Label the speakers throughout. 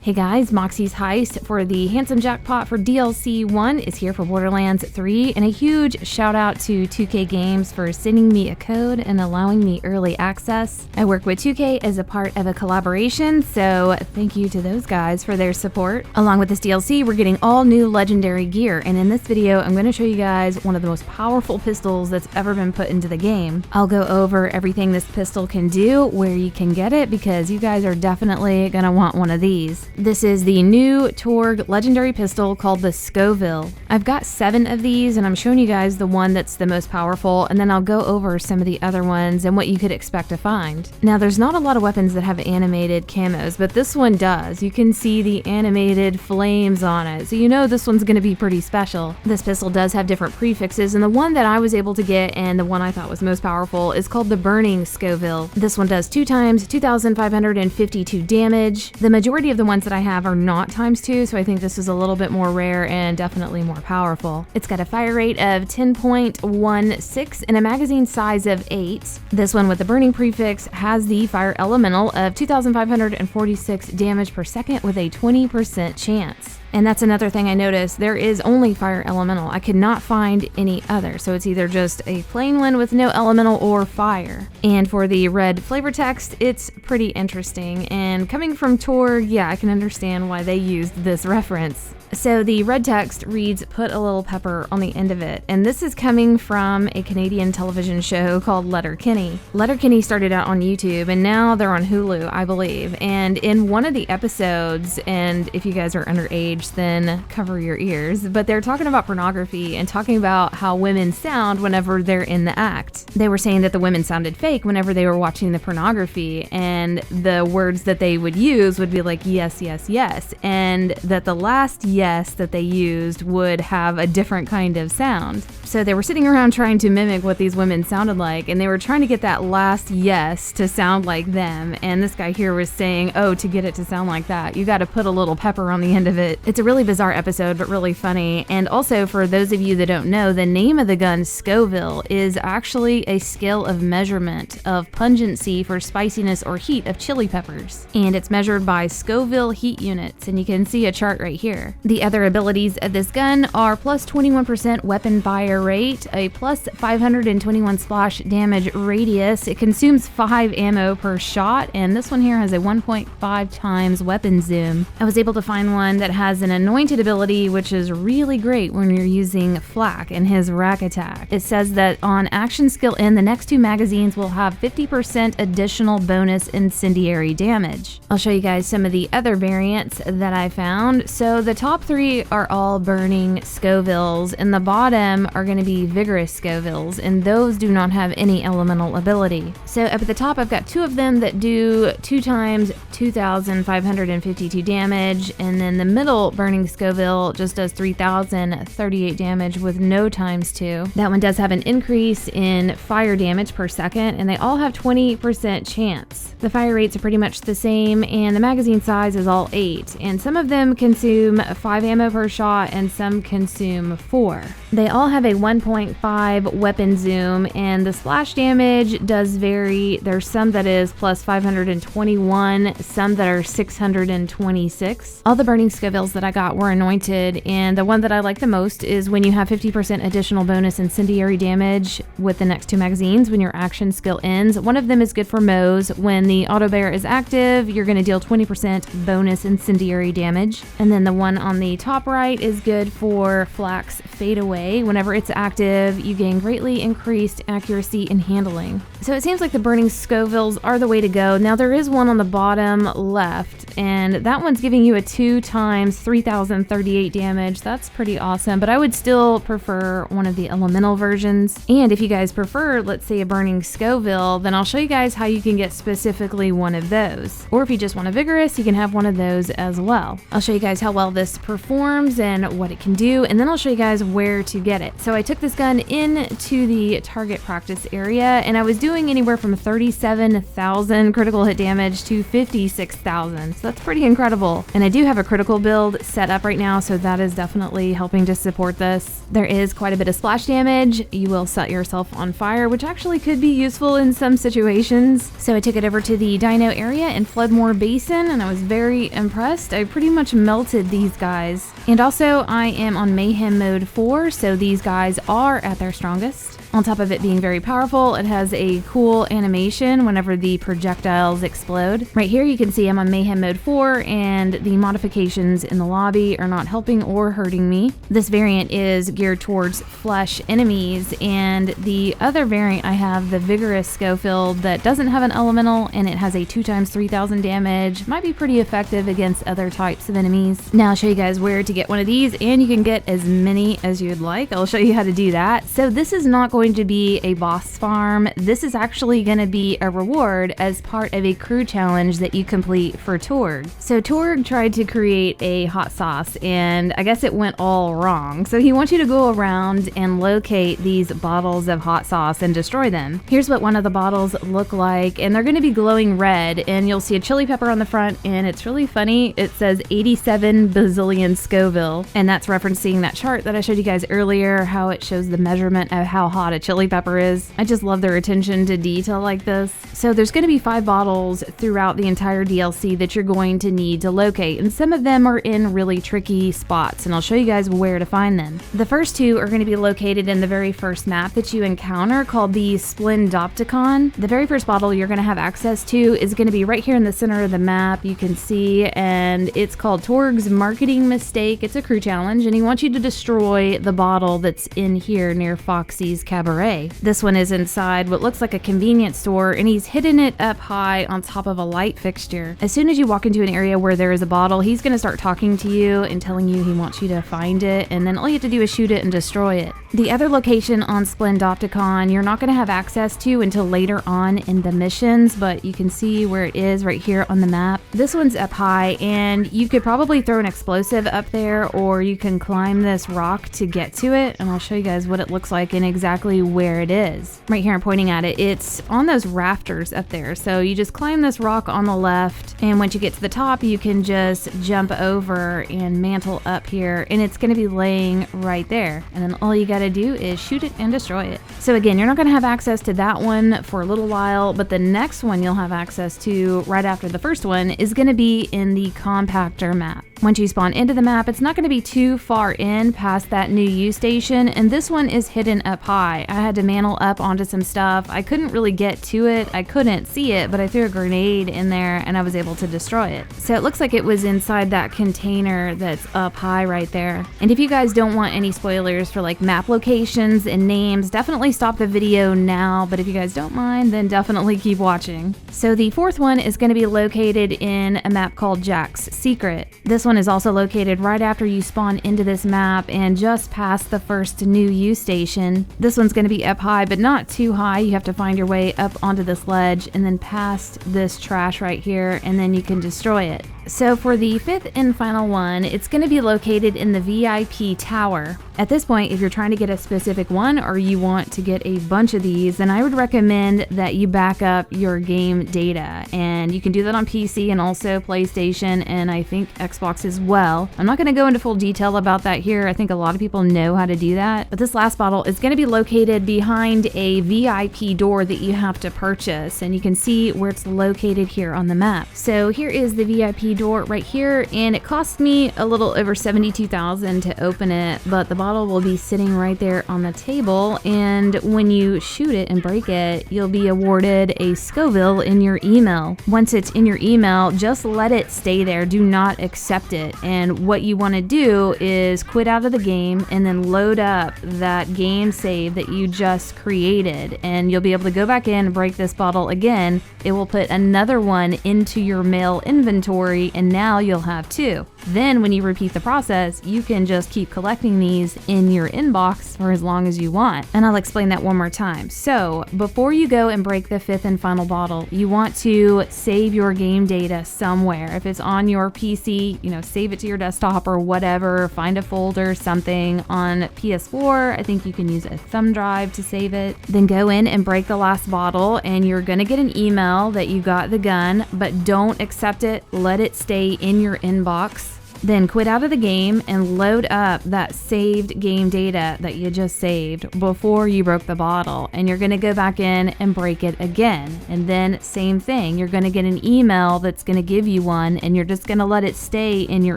Speaker 1: Hey guys, MOXXI'S Heist for the Handsome Jackpot for DLC 1 is here for Borderlands 3, and a huge shout out to 2K Games for sending me a code and allowing me early access. I work with 2K as a part of a collaboration, so thank you to those guys for their support. Along with this DLC, we're getting all new legendary gear, and in this video, I'm going to show you guys one of the most powerful pistols that's ever been put into the game. I'll go over everything this pistol can do, where you can get it, because you guys are definitely going to want one of these. This is the new Torgue legendary pistol called the SCOVILLE. I've got 7 of these, and I'm showing you guys the one that's the most powerful, and then I'll go over some of the other ones and what you could expect to find. Now, there's not a lot of weapons that have animated camos, but this one does. You can see the animated flames on it, so you know this one's going to be pretty special. This pistol does have different prefixes, and the one that I was able to get, and the one I thought was most powerful, is called the Burning SCOVILLE. This one does 2 times 2,552 damage. The majority of the ones that I have are not ×2, so I think this is a little bit more rare and definitely more powerful. It's got a fire rate of 10.16 and a magazine size of 8. This one with the burning prefix has the fire elemental of 2,546 damage per second with a 20% chance. And that's another thing I noticed, there is only fire elemental. I could not find any other, so it's either just a plain one with no elemental or fire. And for the red flavor text, it's pretty interesting, and coming from Torgue, yeah, I can understand why they used this reference. So the red text reads, "Put a little pepper on the end of it," and this is coming from a Canadian television show called Letterkenny. Letterkenny started out on YouTube, and now they're on Hulu, I believe, and in one of the episodes, and if you guys are underage, then cover your ears, but they're talking about pornography and talking about how women sound whenever they're in the act. They were saying that the women sounded fake whenever they were watching the pornography, and the words that they would use would be like, yes, yes, yes, and that the last yes that they used would have a different kind of sound. So they were sitting around trying to mimic what these women sounded like, and they were trying to get that last yes to sound like them, and this guy here was saying, oh, to get it to sound like that, you got to put a little pepper on the end of it. It's a really bizarre episode, but really funny. And also, for those of you that don't know, the name of the gun, Scoville, is actually a scale of measurement of pungency for spiciness or heat of chili peppers, and it's measured by Scoville heat units, and you can see a chart right here. The other abilities of this gun are plus 21% weapon fire rate, a plus 521 splash damage radius, it consumes 5 ammo per shot, and this one here has a 1.5 times weapon zoom. I was able to find one that has an anointed ability, which is really great when you're using Flak and his rack attack. It says that on action skill N, the next 2 magazines will have 50% additional bonus incendiary damage. I'll show you guys some of the other variants that I found. So the top 3 are all burning Scovilles, and the bottom are going to be vigorous Scovilles, and those do not have any elemental ability. So up at the top, I've got 2 of them that do 2 times 2,552 damage, and then the middle burning Scoville just does 3,038 damage with no ×2. That one does have an increase in fire damage per second, and they all have 20% chance. The fire rates are pretty much the same, and the magazine size is all 8, and some of them consume 5 ammo per shot and some consume 4. They all have a 1.5 weapon zoom, and the splash damage does vary. There's some that is plus 521, some that are 626. All the burning Scovilles that I got were anointed, and the one that I like the most is when you have 50% additional bonus incendiary damage with the next 2 magazines when your action skill ends. One of them is good for Moe's. When the auto bear is active, you're going to deal 20% bonus incendiary damage, and then the one on the top right is good for Flak's Fade Away. Whenever it's active, you gain greatly increased accuracy and handling. So it seems like the burning Scovilles are the way to go. Now there is one on the bottom left, and that one's giving you a 2 times 3,038 damage. That's pretty awesome, but I would still prefer one of the elemental versions. And if you guys prefer, let's say, a burning Scoville, then I'll show you guys how you can get specifically one of those. Or if you just want a vigorous, you can have one of those as well. I'll show you guys how well this performs and what it can do, and then I'll show you guys where to get it. So I took this gun into the target practice area, and I was doing anywhere from 37,000 critical hit damage to 56,000. So that's pretty incredible. And I do have a critical build set up right now, so that is definitely helping to support this. There is quite a bit of splash damage. You will set yourself on fire, which actually could be useful in some situations. So I took it over to the dino area in Floodmore Basin, and I was very impressed. I pretty much melted these guys. And also I am on Mayhem mode 4, so these guys are at their strongest. On top of it being very powerful, it has a cool animation whenever the projectiles explode. Right here you can see I'm on Mayhem mode 4, and the modifications in the lobby are not helping or hurting me. This variant is geared towards flesh enemies, and the other variant I have, the Vigorous Scoville, that doesn't have an elemental, and it has a 2x 3,000 damage. Might be pretty effective against other types of enemies. Now I'll show you guys where to get one of these, and you can get as many as you'd like. I'll show you how to do that. So this is not going to be a boss farm. This is actually going to be a reward as part of a crew challenge that you complete for Torgue. So Torgue tried to create a hot sauce, and I guess it went all wrong. So he wants you to go around and locate these bottles of hot sauce and destroy them. Here's what one of the bottles look like, and they're going to be glowing red, and you'll see a chili pepper on the front, and it's really funny. It says 87 bazillion Scoville, and that's referencing that chart that I showed you guys earlier, how it shows the measurement of how hot a chili pepper is. I just love their attention to detail like this. So there's going to be 5 bottles throughout the entire DLC that you're going to need to locate, and some of them are in really tricky spots, and I'll show you guys where to find them. The first 2 are going to be located in the very first map that you encounter, called the Splendopticon. The very first bottle you're going to have access to is going to be right here in the center of the map, you can see, and it's called Torgue's Marketing Mistake. It's a crew challenge, and he wants you to destroy the bottle that's in here near Foxy's Cabaret. This one is inside what looks like a convenience store, and he's hidden it up high on top of a light fixture. As soon as you walk into an area where there is a bottle, he's going to start talking to you and telling you he wants you to find it, and then all you have to do is shoot it and destroy it. The other location on Splendopticon you're not going to have access to until later on in the missions, but you can see where it is right here on the map. This one's up high, and you could probably throw an explosive up there, or you can climb this rock to get to it, and I'll show you guys what it looks like and exactly where it is. Right here I'm pointing at it. It's on those rafters up there, so you just climb this rock on the left, and once you get to the top you can just jump over and mantle up here, and it's going to be laying right there, and then all you got to do is shoot it and destroy it. So again, you're not going to have access to that one for a little while, but the next one you'll have access to right after the first one is going to be in the compactor map. Once you spawn into the map, it's not going to be too far in past that new U station, and this one is hidden up high. I had to mantle up onto some stuff. I couldn't really get to it. I couldn't see it, but I threw a grenade in there and I was able to destroy it. So it looks like it was inside that container that's up high right there. And if you guys don't want any spoilers for like map locations and names, definitely stop the video now, but if you guys don't mind, then definitely keep watching. So the fourth one is going to be located in a map called Jack's Secret. This one is also located right after you spawn into this map and just past the first new U station. This one's going to be up high, but not too high. You have to find your way up onto this ledge and then past this trash right here, and then you can destroy it. So for the fifth and final one, it's going to be located in the VIP tower. At this point, if you're trying to get a specific one or you want to get a bunch of these, then I would recommend that you back up your game data. And you can do that on PC and also PlayStation, and I think Xbox as well. I'm not going to go into full detail about that here. I think a lot of people know how to do that. But this last bottle is going to be located behind a VIP door that you have to purchase, and you can see where it's located here on the map. So here is the VIP door right here, and it cost me a little over 72,000 to open it, but the bottle will be sitting right there on the table, and when you shoot it and break it, you'll be awarded a Scoville in your email. Once it's in your email, just let it stay there. Do not accept it. And what you want to do is quit out of the game and then load up that game save that you just created, and you'll be able to go back in and break this bottle again. It will put another one into your mail inventory, and now you'll have two. Then when you repeat the process, you can just keep collecting these in your inbox for as long as you want. And I'll explain that one more time. So before you go and break the 5th and final bottle, you want to save your game data somewhere. If it's on your PC, save it to your desktop or whatever, find a folder, something. On PS4, I think you can use a thumb drive to save it. Then go in and break the last bottle, and you're gonna get an email that you got the gun, but don't accept it. Let it stay in your inbox. Then quit out of the game and load up that saved game data that you just saved before you broke the bottle. And you're gonna go back in and break it again. And then same thing, you're gonna get an email that's gonna give you one, and you're just gonna let it stay in your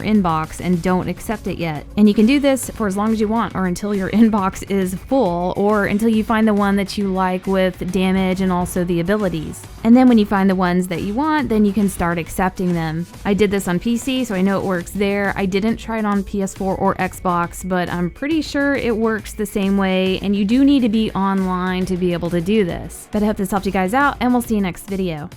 Speaker 1: inbox and don't accept it yet. And you can do this for as long as you want, or until your inbox is full, or until you find the one that you like with damage and also the abilities. And then when you find the ones that you want, then you can start accepting them. I did this on PC, so I know it works there. I didn't try it on PS4 or Xbox, but I'm pretty sure it works the same way, and you do need to be online to be able to do this. But I hope this helped you guys out, and we'll see you next video.